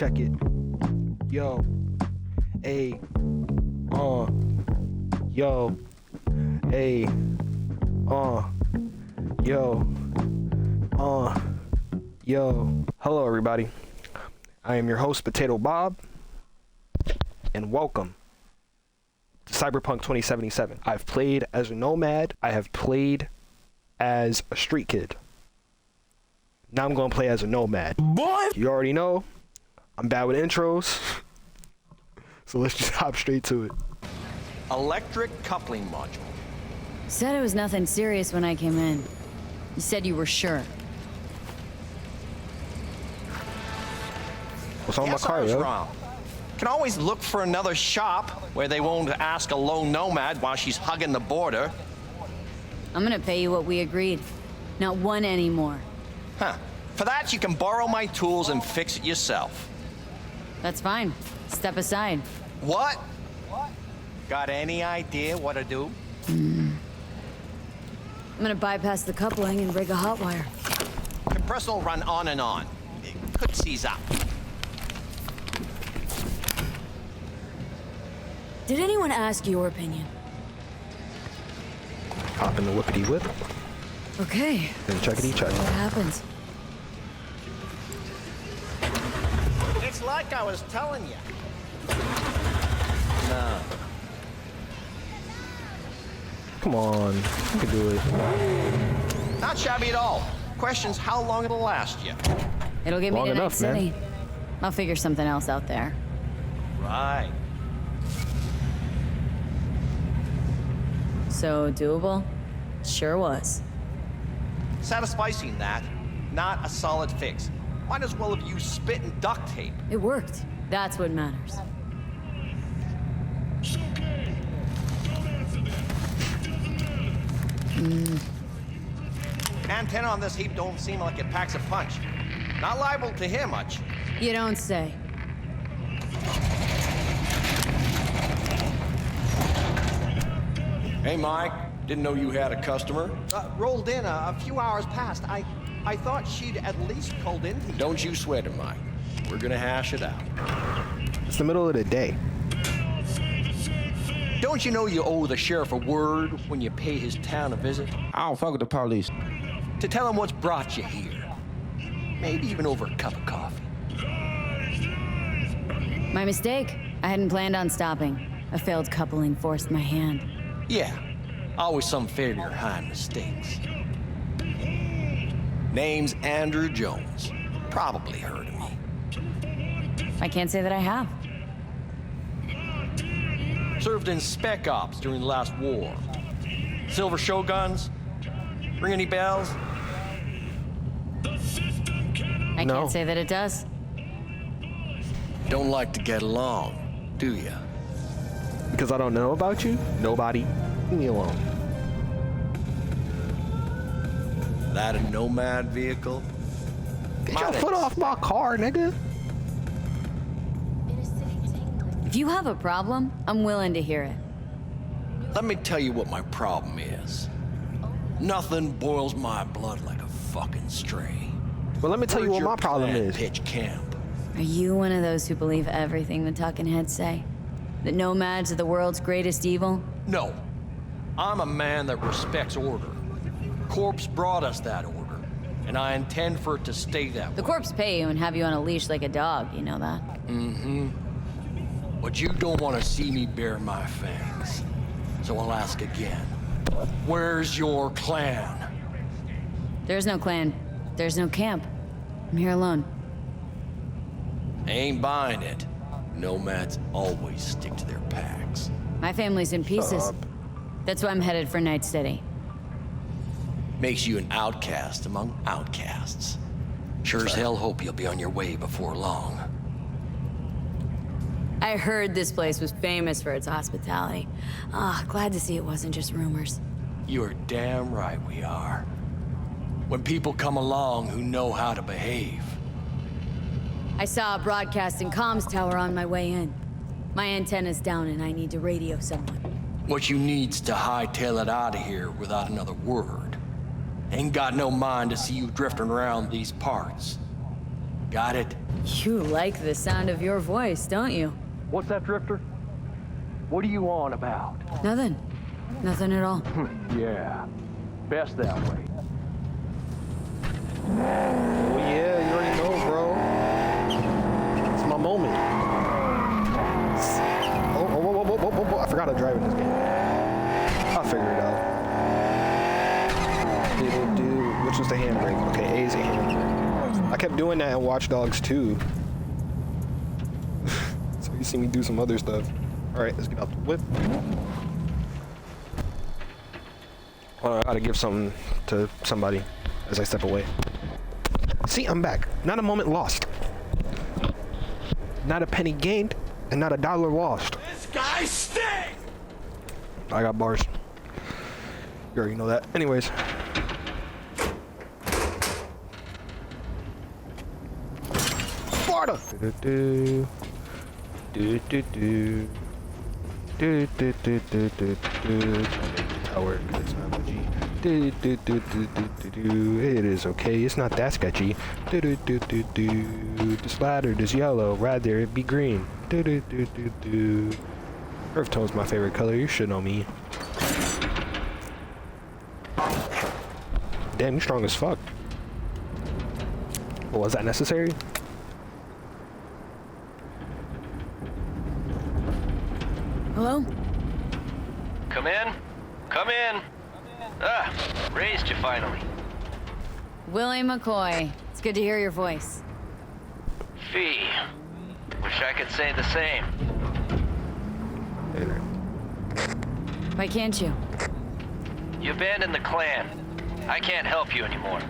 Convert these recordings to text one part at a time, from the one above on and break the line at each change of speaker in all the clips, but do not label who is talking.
Check it. Yo. Hey. Yo. Hey. Yo. Yo. Hello, everybody. I am your host, Potato Bob, and welcome to Cyberpunk 2077. I've played as a nomad. I have played as a street kid. Now I'm going to play as a nomad. Boy! You already know, I'm bad with intros. So let's just hop straight to it.
Electric coupling module.
Said it was nothing serious when I came in. You said you were sure.
What's on my car,
I was
yo?
wrong. Can always look for another shop where they won't ask a lone nomad while she's hugging the border.
I'm gonna pay you what we agreed. Not one anymore.
Huh. For that, you can borrow my tools and fix it yourself.
That's fine. Step aside.
What? Got any idea what to do?
I'm gonna bypass the coupling and rig a hot wire.
Compressor will run on and on. It could seize up.
Did anyone ask your opinion?
Hop in the whippity whip.
Okay.
Then checkity check.
What happens?
It's like I was telling you. No.
Come on. You can do it.
Not shabby at all. Question's how long it'll last you.
It'll get me
Long
to Night
enough, man.
City. I'll figure something else out there.
Right.
So doable? Sure was.
Satisficing that, not a solid fix. Might as well have used spit and duct tape.
It worked. That's what matters.
Antenna on this heap don't seem like it packs a punch. Not liable to hear much.
You don't say.
Hey, Mike. Didn't know you had a customer.
Rolled in a few hours past. I thought she'd at least called in to you.
Don't you sweat it, Mike. We're gonna hash it out.
It's the middle of the day.
Don't you know you owe the sheriff a word when you pay his town a visit?
I don't fuck with the police.
To tell him what's brought you here. Maybe even over a cup of coffee.
My mistake. I hadn't planned on stopping. A failed coupling forced my hand.
Yeah, always some failure hide mistakes. Name's Andrew Jones. Probably heard of me.
I can't say that I have.
Served in Spec Ops during the last war. Silver Shoguns? Ring any bells?
I
No.
can't say that it does.
Don't like to get along, do ya?
Because I don't know about you? Nobody. Leave me alone.
That a nomad vehicle?
Get your foot off my car, nigga.
If you have a problem, I'm willing to hear it.
Let me tell you what my problem is. Nothing boils my blood like a fucking stray.
Well, let me tell you what my problem is.
Pitch camp.
Are you one of those who believe everything the talking heads say? That nomads are the world's greatest evil?
No. I'm a man that respects order. Corpse brought us that order, and I intend for it to stay that way.
The corps pay you and have you on a leash like a dog, you know that?
Mm-hmm. But you don't want to see me bare my fangs. So I'll ask again. Where's your clan?
There's no clan. There's no camp. I'm here alone.
Ain't buying it. Nomads always stick to their packs.
My family's in pieces.
Stop.
That's why I'm headed for Night City.
Makes you an outcast among outcasts. Sure as hell hope you'll be on your way before long.
I heard this place was famous for its hospitality. Glad to see it wasn't just rumors.
You're damn right we are. When people come along who know how to behave.
I saw a broadcasting comms tower on my way in. My antenna's down and I need to radio someone.
What you need's to hightail it out of here without another word. Ain't got no mind to see you drifting around these parts. Got it?
You like the sound of your voice, don't you?
What's that, Drifter? What are you on about?
Nothing. Nothing at all.
Yeah, best that way.
Oh yeah, you already know, bro. It's my moment. Oh, I forgot how to drive in this game. I'll figure it out. Which was the handbrake? Okay, A is a handbrake. I kept doing that in Watch Dogs 2. So you see me do some other stuff. Alright, let's get out the whip. Well, I gotta give something to somebody as I step away. See, I'm back. Not a moment lost. Not a penny gained, and not a dollar lost.
This guy stinks!
I got bars. You already know that. Anyways. Sparta! Tower, it's not legit. It is okay, it's not that sketchy. This ladder is yellow, rather it be green. Earth tone's my favorite color, you should know me. Damn, you strong as fuck. Well, was that necessary?
Hello?
Come in. Come in. Ah, raised you finally.
Willie McCoy. It's good to hear your voice.
Fee. Wish I could say the same.
Why can't you?
You abandoned the clan. I can't help you anymore.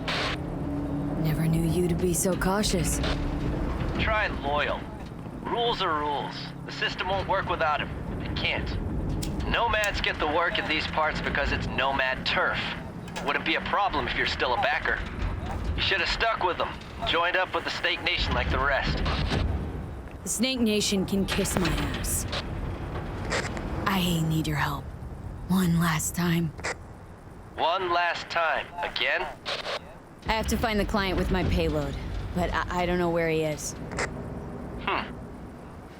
Never knew you to be so cautious.
Try loyal. Rules are rules. The system won't work without him. It can't. Nomads get the work in these parts because it's nomad turf. Wouldn't be a problem if you're still a backer. You should have stuck with them. Joined up with the Snake Nation like the rest.
The Snake Nation can kiss my ass. I need your help. One last time.
One last time. Again?
I have to find the client with my payload, but I don't know where he is.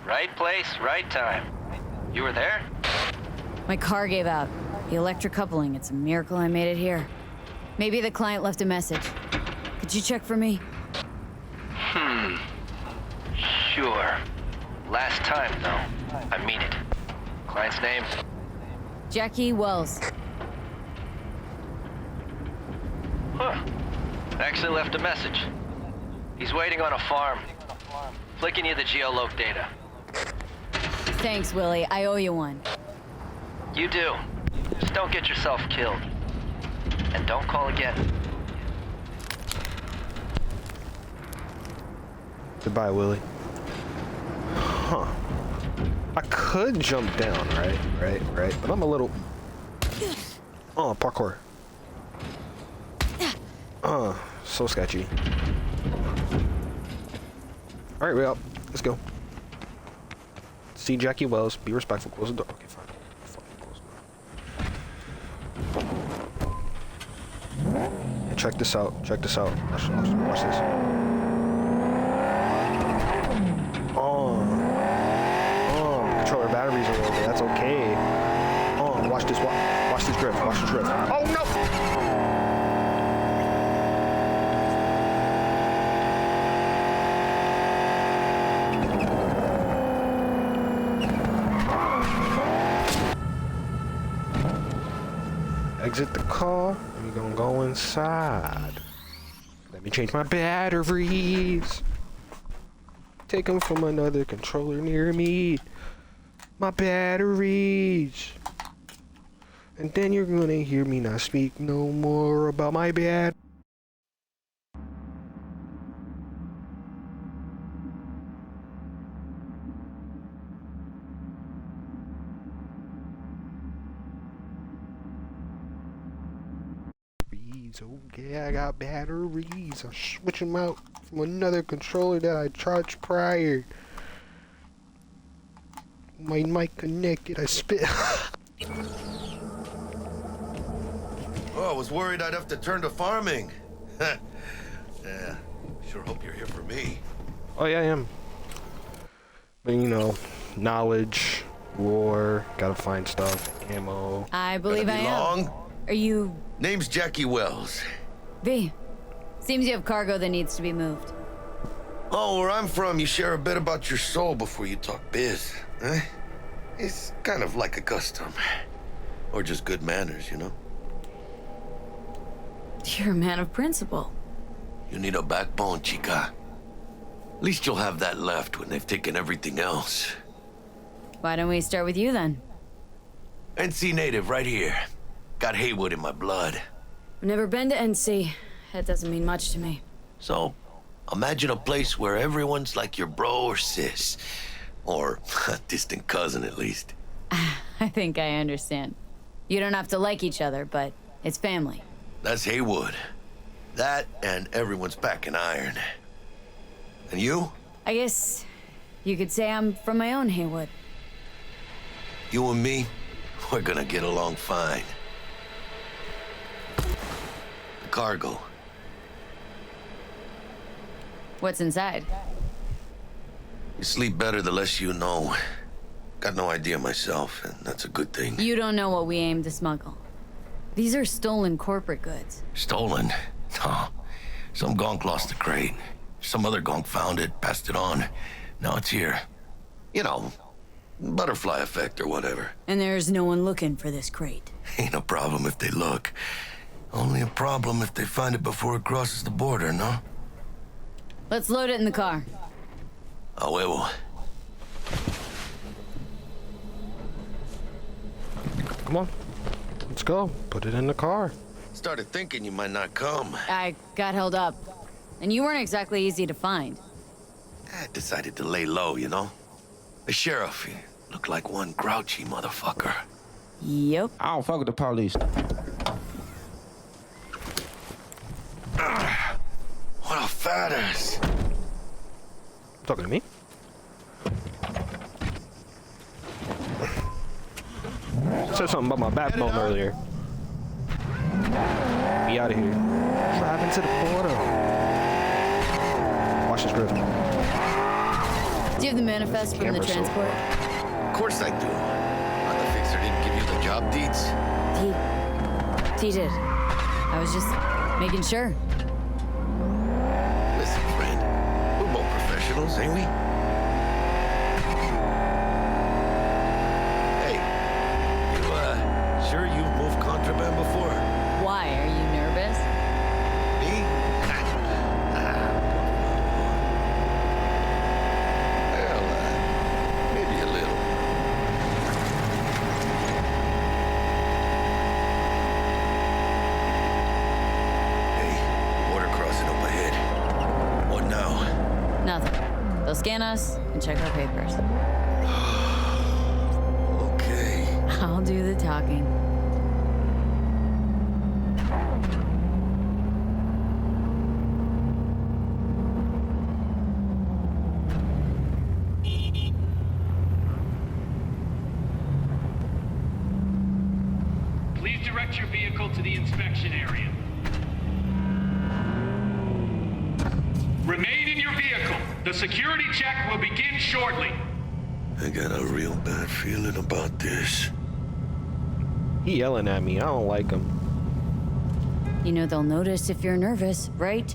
Right place, right time. You were there?
My car gave out. The electric coupling, it's a miracle I made it here. Maybe the client left a message. Could you check for me?
Sure. Last time, though. I mean it. Client's name?
Jackie Wells.
Huh. Actually left a message. He's waiting on a farm. Flicking you the geoloc data.
Thanks, Willie. I owe you one.
You do. Just don't get yourself killed. And don't call again.
Goodbye, Willie. Huh. I could jump down, right? But I'm a little... Oh, parkour. So sketchy. Alright, we're up. Let's go. See Jackie Wells. Be respectful. Close the door. Okay, fine. Fucking close the door. Yeah, check this out. Check this out. Watch this. Controller batteries are low, but that's okay. Watch this. Watch this drift. Watch this drift. Oh no! Exit the car, and we're gonna go inside. Let me change my batteries. Take them from another controller near me. My batteries. And then you're gonna hear me not speak no more about my bad. Okay, I got batteries. I'll switch them out from another controller that I charged prior. My mic connected. I spit.
Oh, I was worried I'd have to turn to farming. Yeah, sure hope you're here for me.
Oh yeah, I am. But you know, knowledge, lore, gotta find stuff, ammo.
I believe I
Gonna be
am.
long?
Are you
Name's Jackie Wells.
V? Seems you have cargo that needs to be moved.
Oh, where I'm from, you share a bit about your soul before you talk biz. Eh? It's kind of like a custom. Or just good manners, you know?
You're a man of principle.
You need a backbone, chica. At least you'll have that left when they've taken everything else.
Why don't we start with you then?
NC native right here. Got Haywood in my blood.
I've never been to NC. That doesn't mean much to me.
So, imagine a place where everyone's like your bro or sis. Or a distant cousin, at least.
I think I understand. You don't have to like each other, but it's family.
That's Haywood. That and everyone's back in iron. And you?
I guess you could say I'm from my own Haywood.
You and me, we're gonna get along fine. The cargo.
What's inside?
You sleep better the less you know. Got no idea myself, and that's a good thing.
You don't know what we aim to smuggle. These are stolen corporate goods.
Stolen? No. Some gonk lost the crate. Some other gonk found it, passed it on. Now it's here. You know, butterfly effect or whatever.
And there's no one looking for this crate.
Ain't a problem if they look. Only a problem if they find it before it crosses the border, no?
Let's load it in the car.
A huevo.
Come on, let's go. Put it in the car.
Started thinking you might not come.
I got held up. And you weren't exactly easy to find.
I decided to lay low, you know? The sheriff, he looked like one grouchy motherfucker.
Yep.
I don't fuck with the police.
What a fat ass.
Talking to me? Said something about my backbone earlier. Be out of here. Driving to the border. Watch this grill.
Do you have the manifest from the
Camera, so-
transport?
Of course I do. The fixer didn't give you the job deeds?
He did. I was just making sure.
Listen, friend. We're both professionals, ain't we? Hey, you, sure you've moved contraband before?
Why? Are you nervous?
Me? Well, maybe a little. Hey, border crossing up ahead. What now?
Nothing. They'll scan us and check our papers.
Okay.
I'll do the talking.
Please direct your vehicle to the inspection area. Remain in your vehicle. The security check will begin shortly.
I got a real bad feeling about this.
He yelling at me. I don't like him.
You know they'll notice if you're nervous, right?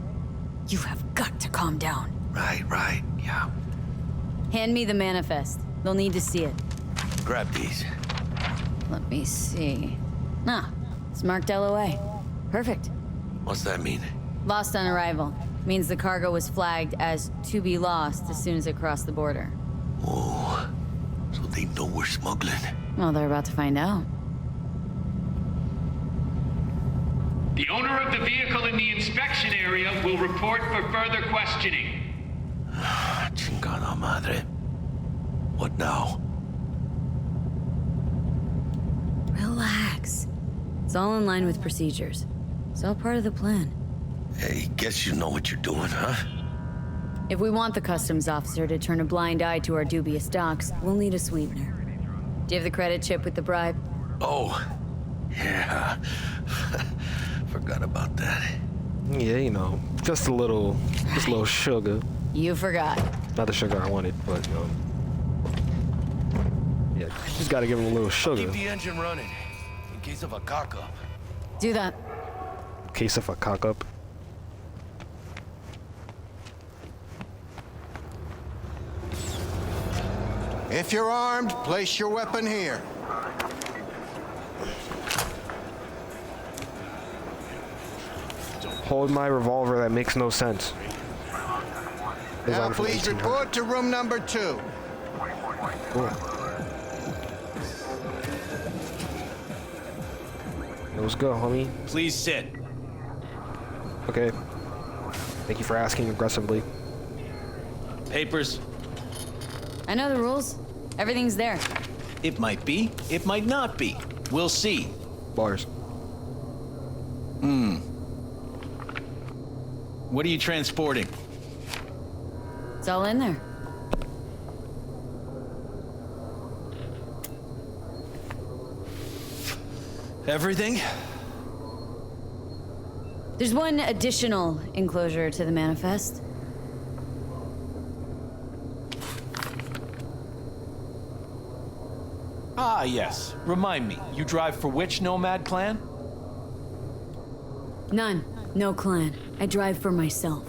You have got to calm down.
Right, yeah.
Hand me the manifest. They'll need to see it.
Grab these.
Let me see. Ah, it's marked LOA. Perfect.
What's that mean?
Lost on arrival. Means the cargo was flagged as to be lost as soon as it crossed the border.
Oh, so they know we're smuggling.
Well, they're about to find out.
The owner of the vehicle in the inspection area will report for further questioning.
Chingada madre. What now?
Relax. It's all in line with procedures. It's all part of the plan.
Hey, guess you know what you're doing, huh?
If we want the customs officer to turn a blind eye to our dubious docks, we'll need a sweetener. Do you have the credit chip with the bribe?
Oh, yeah. Forgot about that.
Yeah, you know, just a little sugar.
You forgot.
Not the sugar I wanted, but yeah, just gotta give him a little sugar.
Keep the engine running in case of a cock-up.
Do that.
Case of a cock up.
If you're armed, place your weapon here.
Hold my revolver. That makes no sense.
Now
Designed for
please
1800.
report to room number 2.
Cool. Let's go, homie.
Please sit.
Okay. Thank you for asking aggressively.
Papers.
I know the rules. Everything's there.
It might be. It might not be. We'll see.
Bars.
What are you transporting?
It's all in there.
Everything?
There's one additional enclosure to the manifest.
Ah, yes. Remind me, you drive for which nomad clan?
None. No clan. I drive for myself.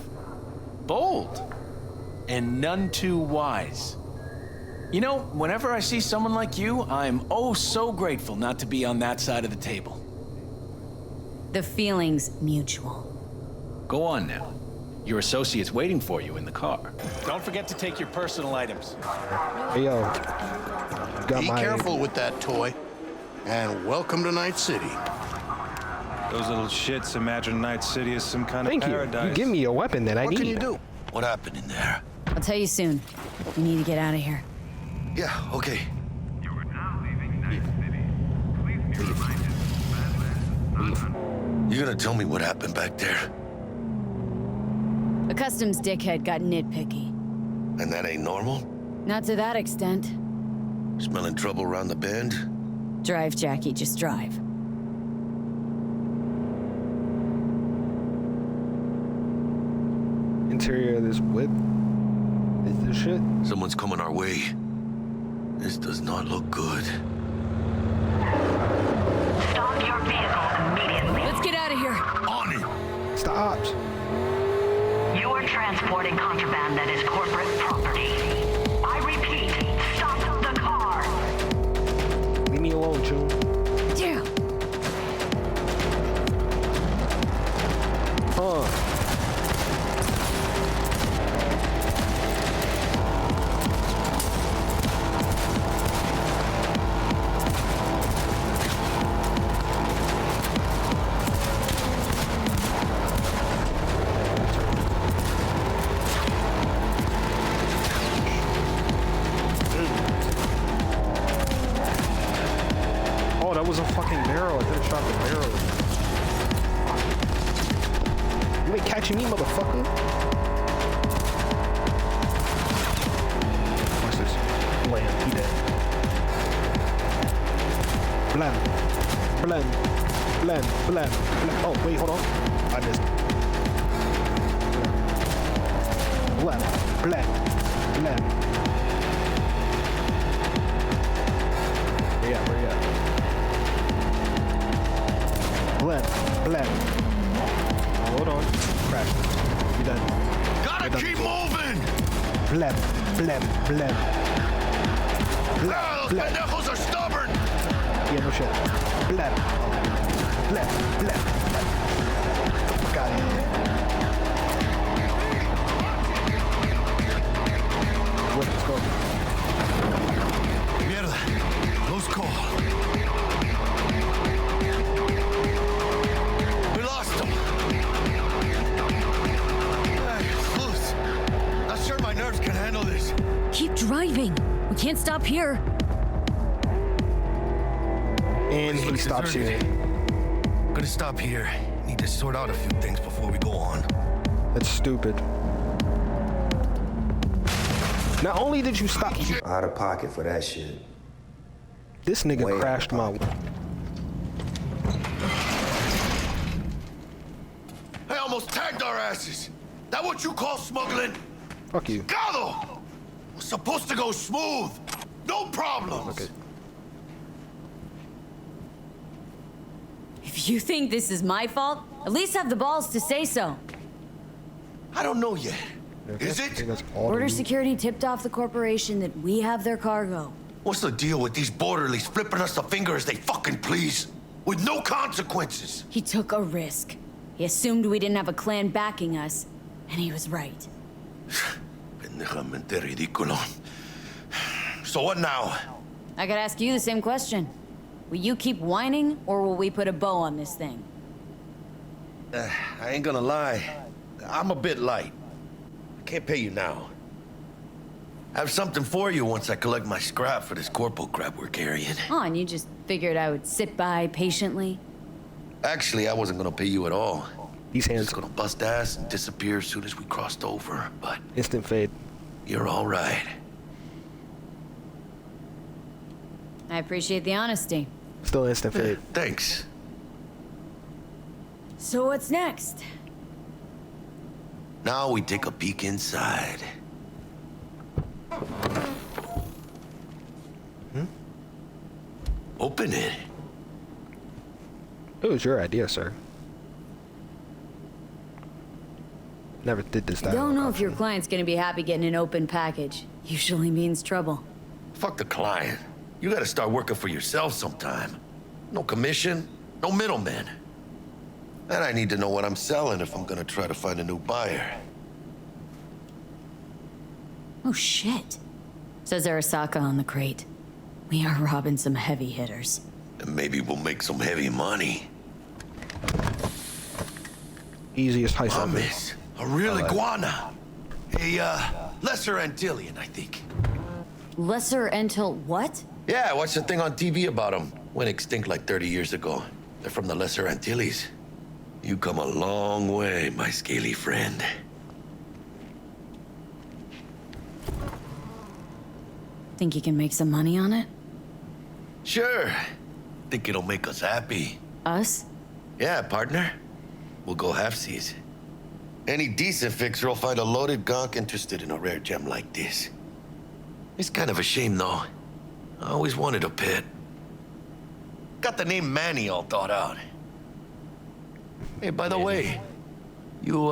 Bold. And none too wise. You know, whenever I see someone like you, I'm oh so grateful not to be on that side of the table.
The feeling's mutual.
Go on now. Your associate's waiting for you in the car. Don't forget to take your personal items.
Hey, yo. You got
Be
my...
careful with that toy. And welcome to Night City.
Those little shits imagine Night City is some kind
Thank
of
you.
paradise.
You give me a weapon that I need.
What can you do?
What happened in there?
I'll tell you soon. We need to get out of here.
Yeah, okay.
You are now leaving Night City. Please be reminded
You gonna tell me what happened back there?
A customs dickhead got nitpicky.
And that ain't normal?
Not to that extent.
Smelling trouble around the bend?
Drive, Jackie, just drive.
Interior of this whip. Is this shit?
Someone's coming our way. This does not look good.
Stop your vehicle immediately.
Let's get out of here.
On it!
Stop.
You are transporting contraband that is corporate property. I repeat, stop the car.
Leave me alone, Choom.
Damn.
Oh, that was a fucking barrel. I could have shot the barrel. You ain't catching me, motherfucker. Watch this. Blam. He dead. Blam. Blam. Blam. Blam. Blam. Oh, wait, hold on. I missed. Blam. Blam. Blam. Where you at? Where you at? Blend, blend. Hold on. Crash. You done.
Gotta keep moving!
Blend, blend, blend.
Those pendejos are stubborn!
Yeah, no shit. Blend. Blend, blend. Fuck out of here. Wait, let's go.
Mierda. Close call. We lost him. Hey, loose. Not sure my nerves can handle this.
Keep driving. We can't stop here.
And he stops here.
Gonna stop here. Need to sort out a few things before we go on.
That's stupid. Not only did you stop,
Out of pocket for that shit.
this nigga
Way
crashed my.
They almost tagged our asses. That what you call smuggling?
Fuck you.
Gado! Was supposed to go smooth. No problems.
Okay.
If you think this is my fault, at least have the balls to say so.
I don't know yet.
Okay.
Is
I
it?
think that's all
Border
the-
security tipped off the corporation that we have their cargo.
What's the deal with these borderlies flipping us the finger as they fucking please? With no consequences.
He took a risk. He assumed we didn't have a clan backing us, and he was right.
Pendejamente ridículo. So what now?
I gotta ask you the same question. Will you keep whining, or will we put a bow on this thing?
I ain't gonna lie. I'm a bit light. I can't pay you now. I have something for you once I collect my scrap for this corpo crap we're carrying.
Oh, and you just figured I would sit by patiently?
Actually, I wasn't gonna pay you at all.
These hands.
Just gonna bust ass and disappear as soon as we crossed over, but
Instant fade.
you're all right.
I appreciate the honesty.
Still instant fade.
Thanks.
So what's next?
Now we take a peek inside. Open it.
It was your idea, sir. Never did this.
I don't know if your client's gonna be happy getting an open package. Usually means trouble.
Fuck the client. You gotta start working for yourself sometime. No commission, no middleman. And I need to know what I'm selling if I'm gonna try to find a new buyer.
Oh shit. Says Arasaka on the crate. We are robbing some heavy hitters.
And maybe we'll make some heavy money.
Easiest heist ever.
Miss, a real iguana. A, lesser Antillian, I think.
Lesser Antil what?
Yeah, I watched a thing on TV about them. Went extinct like 30 years ago. They're from the Lesser Antilles. You come a long way, my scaly friend.
Think you can make some money on it?
Sure. Think it'll make us happy.
Us?
Yeah, partner. We'll go halfsies. Any decent fixer will find a loaded gonk interested in a rare gem like this. It's kind of a shame, though. I always wanted a pet. Got the name Manny all thought out. Hey, by the way, you,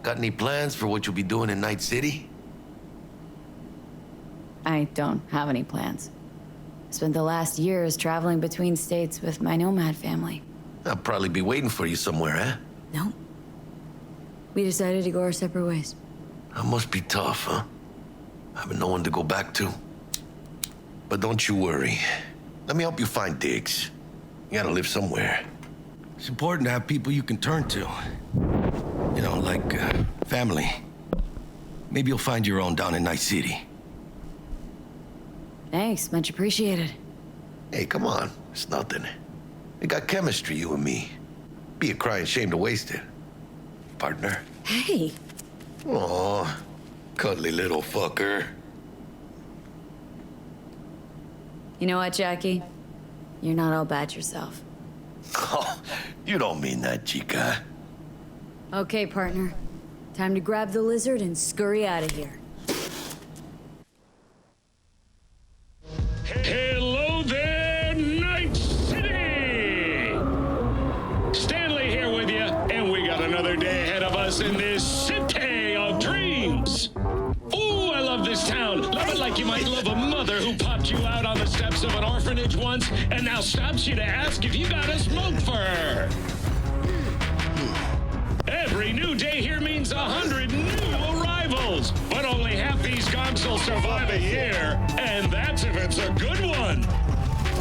got any plans for what you'll be doing in Night City?
I don't have any plans. Spent the last years traveling between states with my nomad family.
I'll probably be waiting for you somewhere, eh?
No. We decided to go our separate ways.
That must be tough, huh? Having no one to go back to. But don't you worry. Let me help you find digs. You gotta live somewhere. It's important to have people you can turn to. You know, like, family. Maybe you'll find your own down in Night City.
Thanks, much appreciated.
Hey, come on. It's nothing. We got chemistry, you and me. Be a crying shame to waste it. Partner.
Hey.
Aw, cuddly little fucker.
You know what, Jackie? You're not all bad yourself.
Oh, you don't mean that, chica.
Okay, partner. Time to grab the lizard and scurry out of here.
Hello there, Night City! Stanley here with you, and we got another day ahead of us in this city of dreams. Ooh, I love this town. Love it like you might love a mother who popped you out on the steps of an orphanage once and now stops you to ask if you got a smoke for her. Every new day here means 100 new arrivals, but only half these gonks will survive a year, and that's if it's a good one.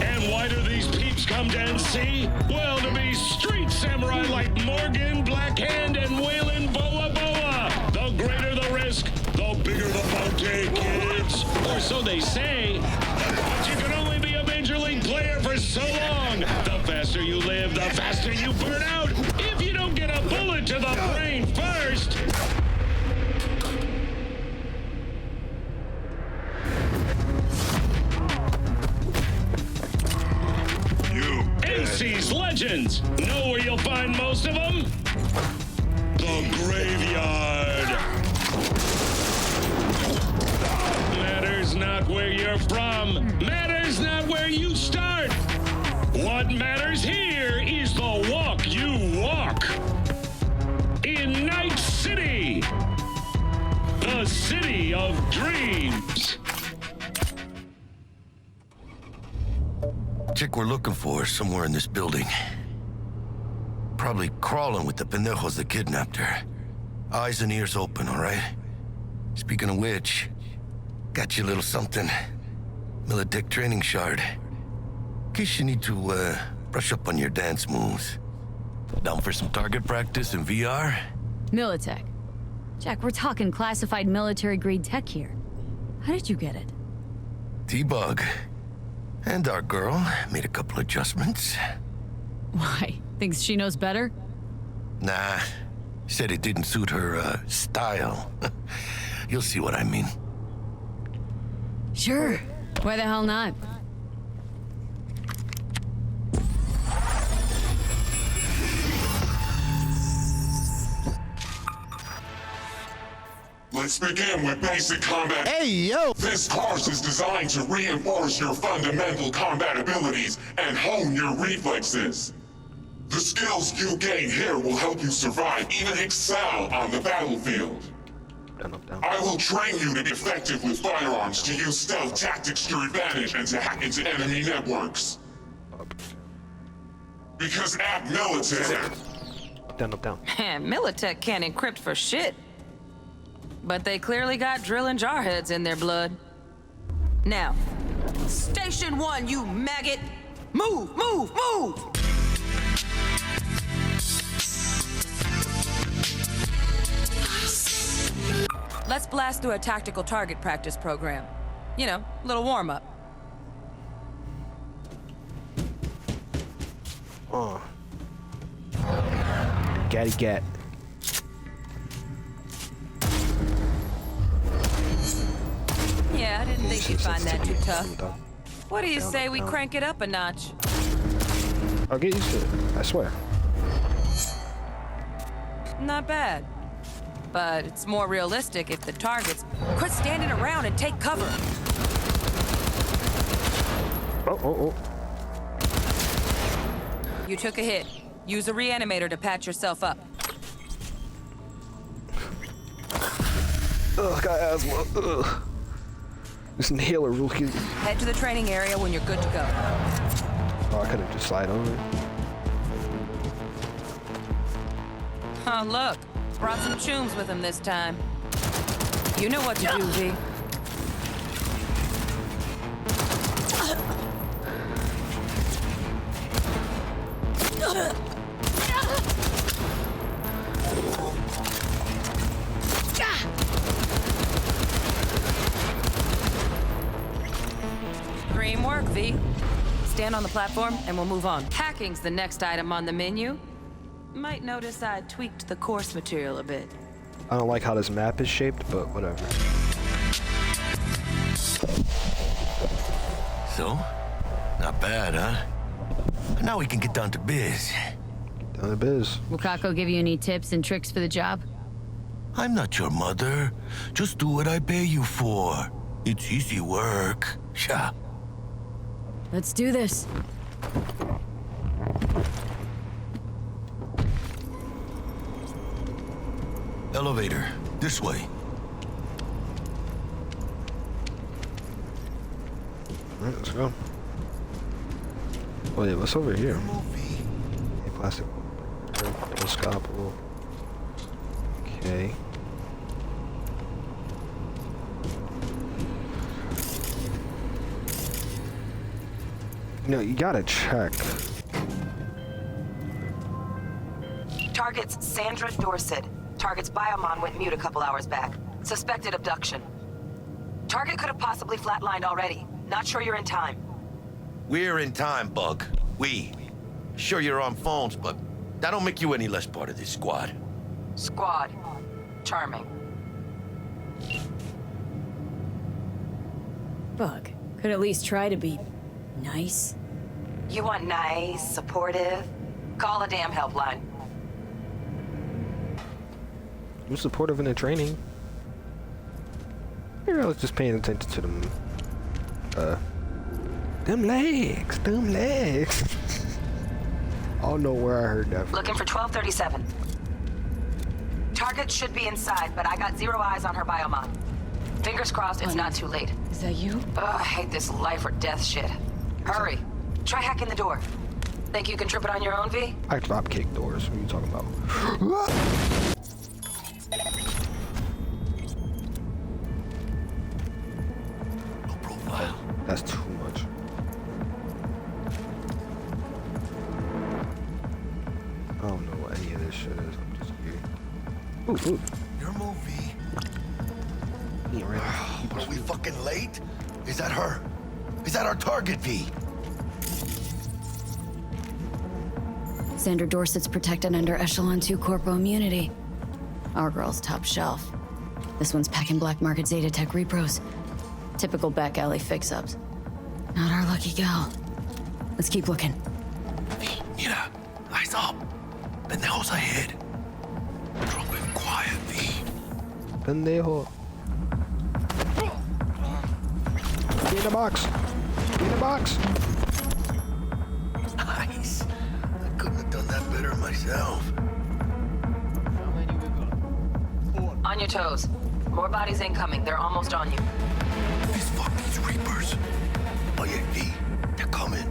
And why do these peeps come to NC? Well, to be street samurai like Morgan, Blackhand, and Waylon Boa Boa. The greater the risk, the bigger the bounty, kids. Or so they say. But you can only be a major league player for so long. The faster you live, the faster you burn out. If you don't get a bullet to the brain first. NC's legends. Know where you'll find most of them? The graveyard. not where you're from. Matters not where you start. What matters here is the walk you walk. In Night City, the city of dreams.
Chick we're looking for is somewhere in this building. Probably crawling with the pendejos that kidnapped her. Eyes and ears open, all right? Speaking of which, got you a little something. Militech training shard. In case you need to, brush up on your dance moves. Down for some target practice in VR?
Militech. Jack, we're talking classified military-grade tech here. How did you get it?
T-Bug. And our girl made a couple adjustments.
Why? Thinks she knows better?
Nah. Said it didn't suit her, style. You'll see what I mean.
Sure. Why the hell not?
Let's begin with basic combat.
Hey, yo!
This course is designed to reinforce your fundamental combat abilities and hone your reflexes. The skills you gain here will help you survive, even excel on the battlefield. I will train you to be effective with firearms, to use stealth tactics to your advantage, and to hack into enemy networks. Because at Militech...
Down.
Man, Militech can't encrypt for shit. But they clearly got drill and jarheads in their blood. Now, Station 1, you maggot! Move! Let's blast through a tactical target practice program. You know, little warm-up.
Gatty gat.
Yeah, I didn't think you'd find that too tough.
Down.
What do you say we crank it up a notch?
I'll get used to it, I swear.
Not bad. But it's more realistic if the targets quit standing around and take cover.
Oh.
You took a hit. Use a reanimator to patch yourself up.
Ugh, got asthma. Ugh. This inhaler real cute.
Head to the training area when you're good to go.
Oh, I could have just slide over it.
Oh, look. Brought some chooms with him this time. You know what to do, V. Dream work, V. Stand on the platform and we'll move on. Hacking's the next item on the menu. Might notice I tweaked the course material a bit.
I don't like how this map is shaped, but whatever.
So, not bad, huh? Now we can get down to biz.
Down to biz.
Will Kako give you any tips and tricks for the job?
I'm not your mother. Just do what I pay you for. It's easy work. Yeah.
Let's do this.
Elevator. This way.
Alright, let's go. Oh yeah, what's over here? A plastic telescope. Okay. You know, you gotta check.
Target's Sandra Dorset. Target's biomon went mute a couple hours back. Suspected abduction. Target could have possibly flatlined already. Not sure you're in time.
We're in time, Bug. We. Sure you're on phones, but that don't make you any less part of this squad.
Squad. Charming.
Bug, could at least try to be nice.
You want nice, supportive? Call a damn helpline.
I'm supportive in the training. Maybe I was just paying attention to them Them legs. I don't know where I heard that from.
Looking for 1237. Target should be inside, but I got zero eyes on her biomon. Fingers crossed it's not too late.
Is that you?
Ugh, I hate this life or death shit. Hurry. Try hacking the door. Think you can trip it on your own, V?
I drop kick doors. What are you talking about?
No profile.
That's too much. I don't know what any of this shit is. I'm just here. Ooh.
Your movie.
He ain't ready.
Are we fucking late? Is that her? Is that our target, V?
Sandra Dorsett's protected under Echelon 2 Corpo immunity. Our girl's top shelf. This one's packing black market Zeta Tech repros. Typical back alley fix-ups. Not our lucky gal. Let's keep looking.
V, mira. Eyes up. Pendejos ahead. Drop him quiet, V.
Pendejo. Get in the box. Get in the box.
Nice. I couldn't have done that better myself.
On your toes. More bodies incoming. They're almost on you.
These fucking Reapers. Oh yeah, V. They're coming.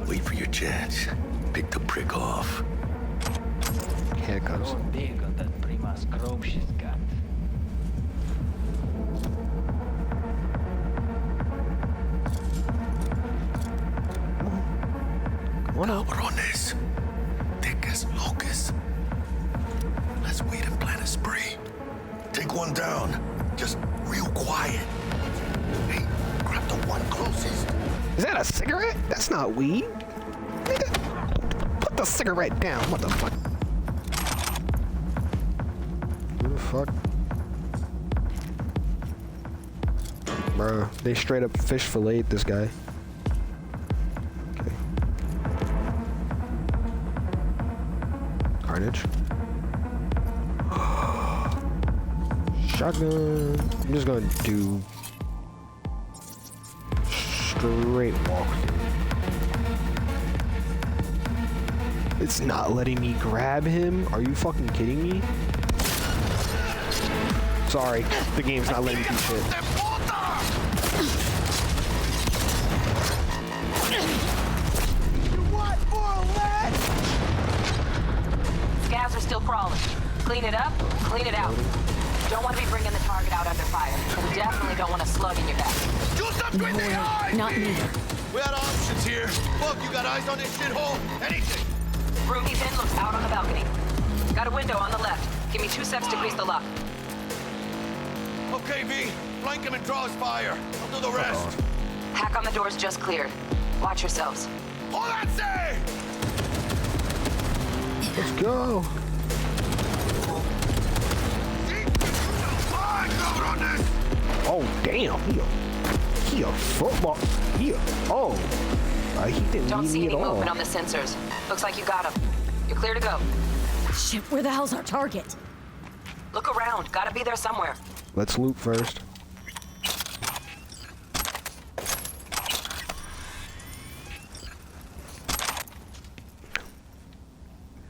Wait for your chance. Pick the prick off.
Handcuffs.
Big on that Prima's scrope she's got.
What up?
Cabrones. Thick as locusts. Let's wait and plan a spree. Take one down. Just real quiet. Hey, grab the one closest.
Is that a cigarette? That's not weed. Nigga, put the cigarette down, motherfucker. Who the fuck? Bro, they straight up fish filleted this guy. Okay. Carnage. Shotgun. I'm just gonna do straight walkthrough. It's not letting me grab him. Are you fucking kidding me? Sorry, the game's not letting me do shit.
Scavs are still crawling. Clean it up, clean it out. Don't want to be bringing the target out under fire. And definitely don't want a slug in your back.
Do something with the eyes!
Not me.
We had options here. Fuck, you got eyes on this shithole? Anything.
Room he's in looks out on the balcony. Got a window on the left. Give me 2 seconds to grease the lock.
Okay, V. Flank him and draw his fire. I'll do the rest.
Hack on the doors just cleared. Watch yourselves.
All that say!
Let's go. Oh damn, he a football. He didn't
Don't
need
see
me
any
at all.
movement on the sensors. Looks like you got him. You're clear to go.
Shit, where the hell's our target?
Look around. Gotta be there somewhere.
Let's loot first.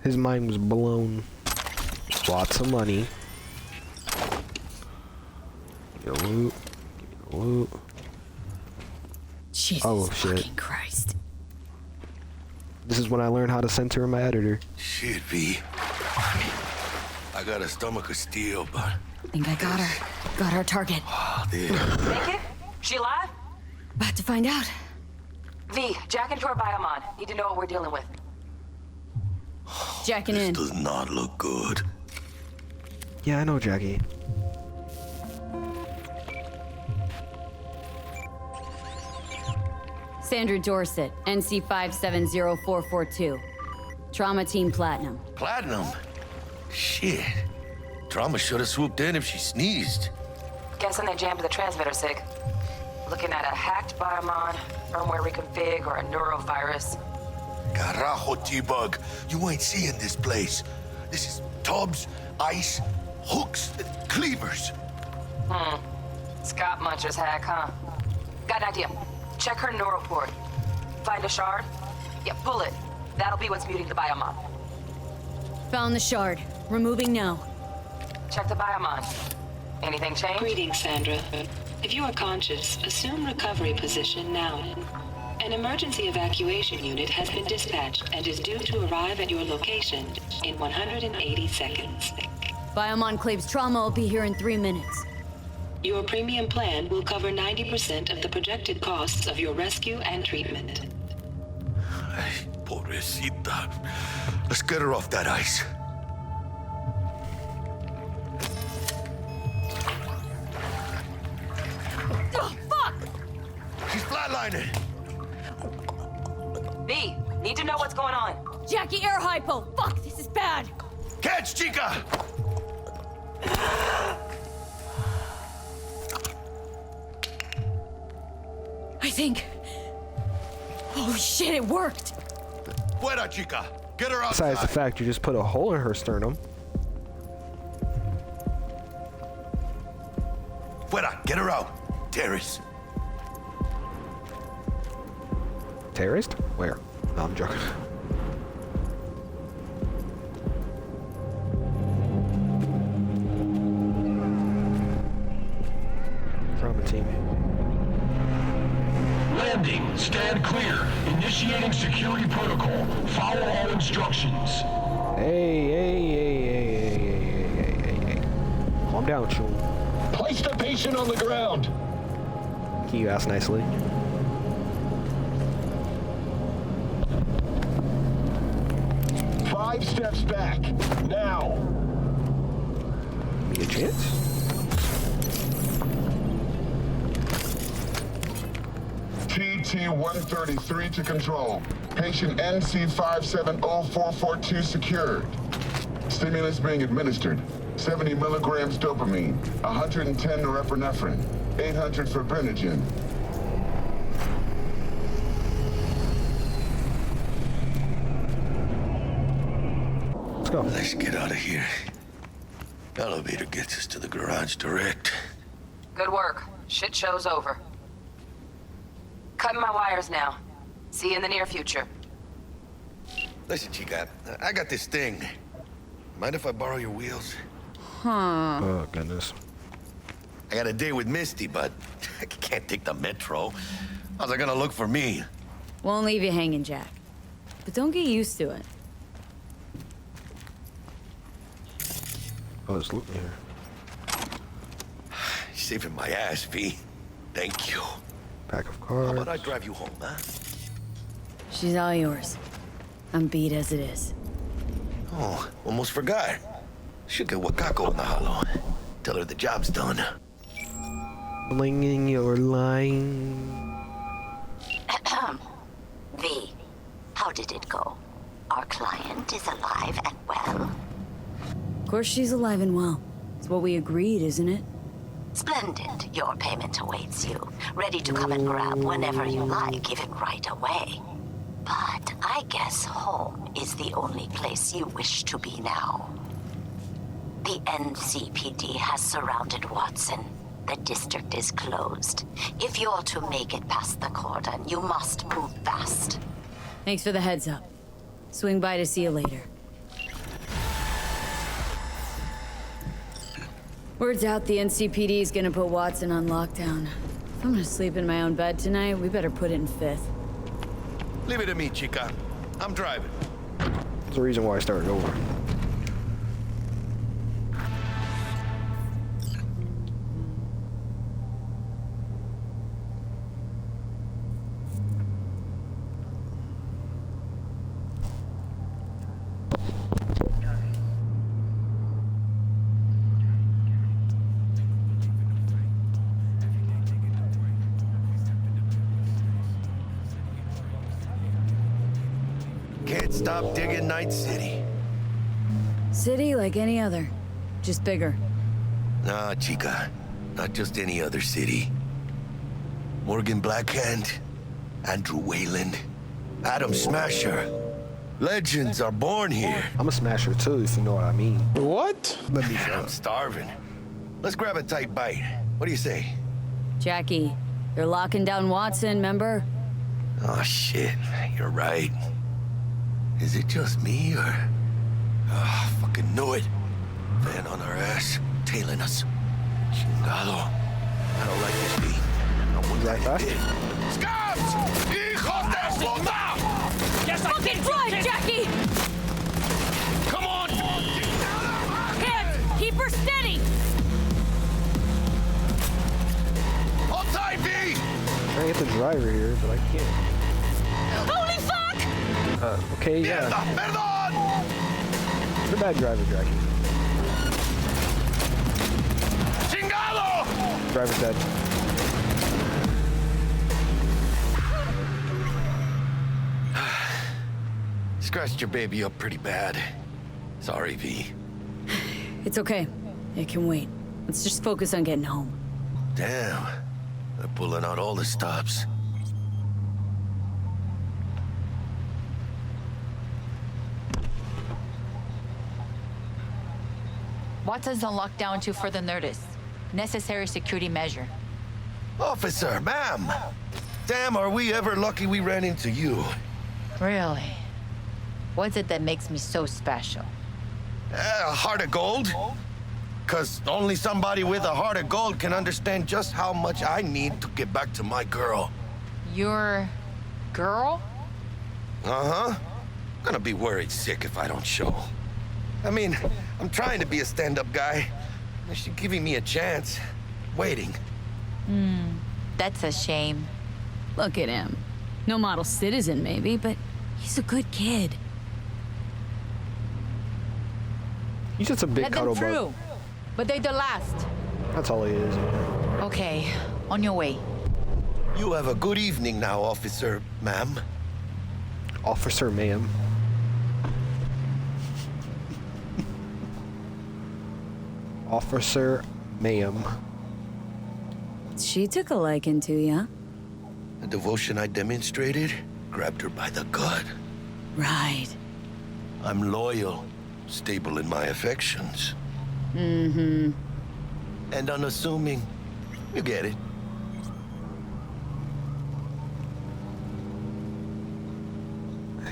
His mind was blown. Lots of money. Get a loot. Get a loot.
Jesus
Oh shit.
fucking Christ.
This is when I learned how to censor my editor.
Shit, V. I got a stomach of steel, but...
I think I got her. Got our target.
There.
Think it? She alive?
About to find out.
V, jack into her biomon. Need to know what we're dealing with.
Jacking in.
Does not look good.
Yeah, I know, Jackie.
Sandra Dorset, NC 570442. Trauma Team Platinum.
Platinum? Shit. Trauma should have swooped in if she sneezed.
Guessing they jammed the transmitter, Sig. Looking at a hacked biomon, firmware reconfig, or a neurovirus.
Carajo, T-Bug. You ain't seeing this place. This is tubs, ice, hooks, cleavers.
Scott Muncher's hack, huh? Got an idea. Check her neural port. Find a shard? Yeah, pull it. That'll be what's muting the biomon.
Found the shard. Removing now.
Check the biomon. Anything change?
Greetings, Sandra. If you are conscious, assume recovery position now. An emergency evacuation unit has been dispatched and is due to arrive at your location in 180 seconds.
Biomon claims trauma will be here in 3 minutes.
Your premium plan will cover 90% of the projected costs of your rescue and treatment.
Ay, pobrecita. Let's get her off that ice.
Oh, fuck!
She's flatlining.
V, need to know what's going on.
Jackie, air hypo! Fuck, this is bad!
Catch, chica!
I think... Holy shit, it worked!
Fuera, chica! Get her outside!
Besides the fact you just put a hole in her sternum.
Fuera, get her out. Terrace.
Terrorist? Where? No, I'm joking. Trauma team.
Landing. Stand clear. Initiating security protocol. Follow all instructions.
Hey. Calm down, CHOOM.
Place the patient on the ground.
Can you ask nicely?
Five steps back. Now.
Me a chance?
TT-133 to control. Patient NC570442 secured. Stimulus being administered. 70 milligrams dopamine, 110 norepinephrine, 800 fibrinogen.
Let's go.
Let's get out of here. Elevator gets us to the garage direct.
Good work. Shit show's over. Cutting my wires now. See you in the near future.
Listen, chica, I got this thing. Mind if I borrow your wheels?
Huh.
Oh, goodness.
I got a date with Misty, but I can't take the metro. How's it gonna look for me?
Won't leave you hanging, Jack. But don't get used to it.
Oh, it's looking here.
You're saving my ass, V. Thank you.
Pack of
How
cards.
about I drive you home, huh?
She's all yours. I'm beat as it is.
Oh, almost forgot. Should get Wakako in the hollow. Tell her the job's done.
Blinging your line.
V, how did it go? Our client is alive and well?
Of course she's alive and well. It's what we agreed, isn't it?
Splendid. Your payment awaits you. Ready to come and grab whenever you like, even right away. But I guess home is the only place you wish to be now. The NCPD has surrounded Watson. The district is closed. If you're to make it past the cordon, you must move fast.
Thanks for the heads up. Swing by to see you later. Word's out the NCPD is gonna put Watson on lockdown. If I'm gonna sleep in my own bed tonight, we better put it in 5th.
Leave it to me, chica. I'm driving.
There's a reason why I started over.
Can't stop digging Night City.
City like any other, just bigger.
Nah, chica. Not just any other city. Morgan Blackhand, Andrew Wayland, Adam Smasher. Legends are born here.
I'm a smasher too, if you know what I mean.
What?
Let me
I'm starving. Let's grab a tight bite. What do you say?
Jackie, They're locking down Watson, remember?
Oh, shit. You're right. Is it just me, or... Oh, fucking knew it. Van on our ass, tailing us. Chingado. I don't like this beat. No one like that. Scabs! Hijos de puta!
Yes, fucking drive, Jackie!
Come on!
Hands! Keep her steady!
Hold tight, V!
Trying to get the driver here, but I can't.
Holy fuck!
Okay, yeah.
Perdón!
You're a bad driver, Jackie.
Chingado!
Driver's dead.
Scratched your baby up pretty bad. Sorry, V.
It's okay. It can wait. Let's just focus on getting home.
Damn. They're pulling out all the stops.
Watson's on lockdown until further notice. Necessary security measure.
Officer, ma'am! Damn, are we ever lucky we ran into you.
Really? What's it that makes me so special?
A heart of gold? Because only somebody with a heart of gold can understand just how much I need to get back to my girl.
Your girl?
Uh-huh. Gonna be worried sick if I don't show. I mean, I'm trying to be a stand-up guy. She's giving me a chance. Waiting.
That's a shame.
Look at him. No model citizen, maybe, but he's a good kid.
He's just a big
Let them
cuddle
through.
bug.
But they're the last.
That's all he is.
Okay, on your way.
You have a good evening now, officer, ma'am.
Officer, ma'am. Officer, ma'am.
She took a liking to you.
The devotion I demonstrated grabbed her by the gut.
Right.
I'm loyal, stable in my affections.
Mm-hmm.
And unassuming. You get it.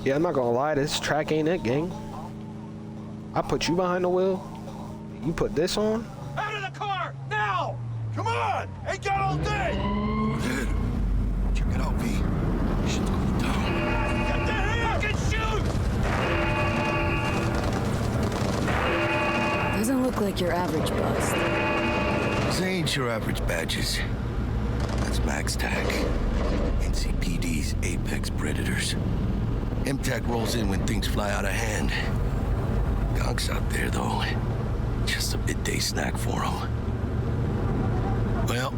Yeah, I'm not gonna lie, this track ain't it, gang. I put you behind the wheel. You put this on?
Out of the car! Now! Come on! Ain't got all day!
Dude, check it out, V. Shit's going down.
Get the hell! Fucking shoot!
Doesn't look like your average bust.
This ain't your average badges. That's Max Tac. NCPD's apex predators. MTAC rolls in when things fly out of hand. Gonks out there, though. Just a midday snack for them. Well,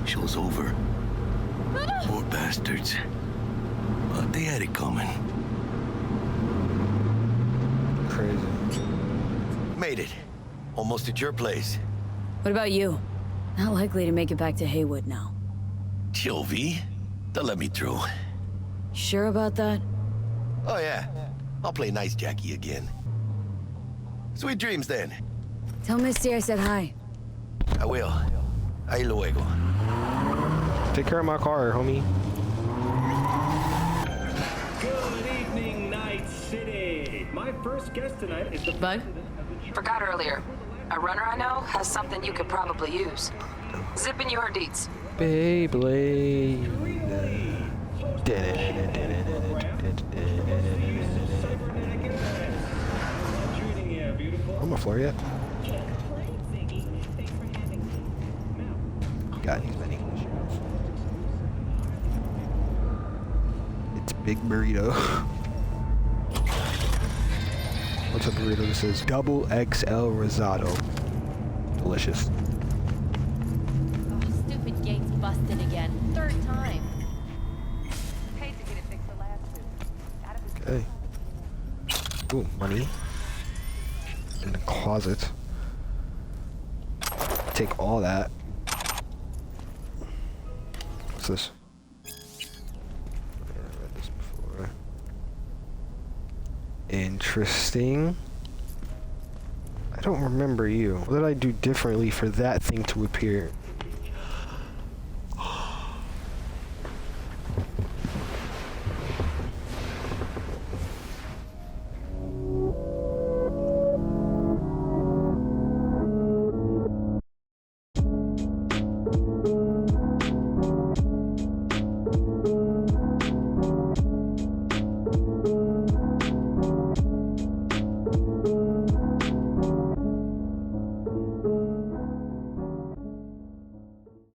show's over. Poor bastards. But they had it coming.
Crazy.
Made it. Almost at your place.
What about you? Not likely to make it back to Haywood now.
Chill, V. They'll let me through.
Sure about that?
Oh, yeah. I'll play nice Jackie again. Sweet dreams, then.
Tell Misty I said hi.
I will. Ahí luego.
Take care of my car, homie.
Good evening, Night City. My first guest tonight is the
Bug?
Forgot earlier. A runner I know has something you could probably use. Zip in your deets.
Beyblade. I'm on the floor yet. God, he's been English. It's Big Burrito. What's a burrito? This is double XL risotto. Delicious.
Oh, stupid gate's busted again. Third time.
Okay. Ooh, money. In the closet. Take all that. What's this? I read this before. Interesting. I don't remember you. What did I do differently for that thing to appear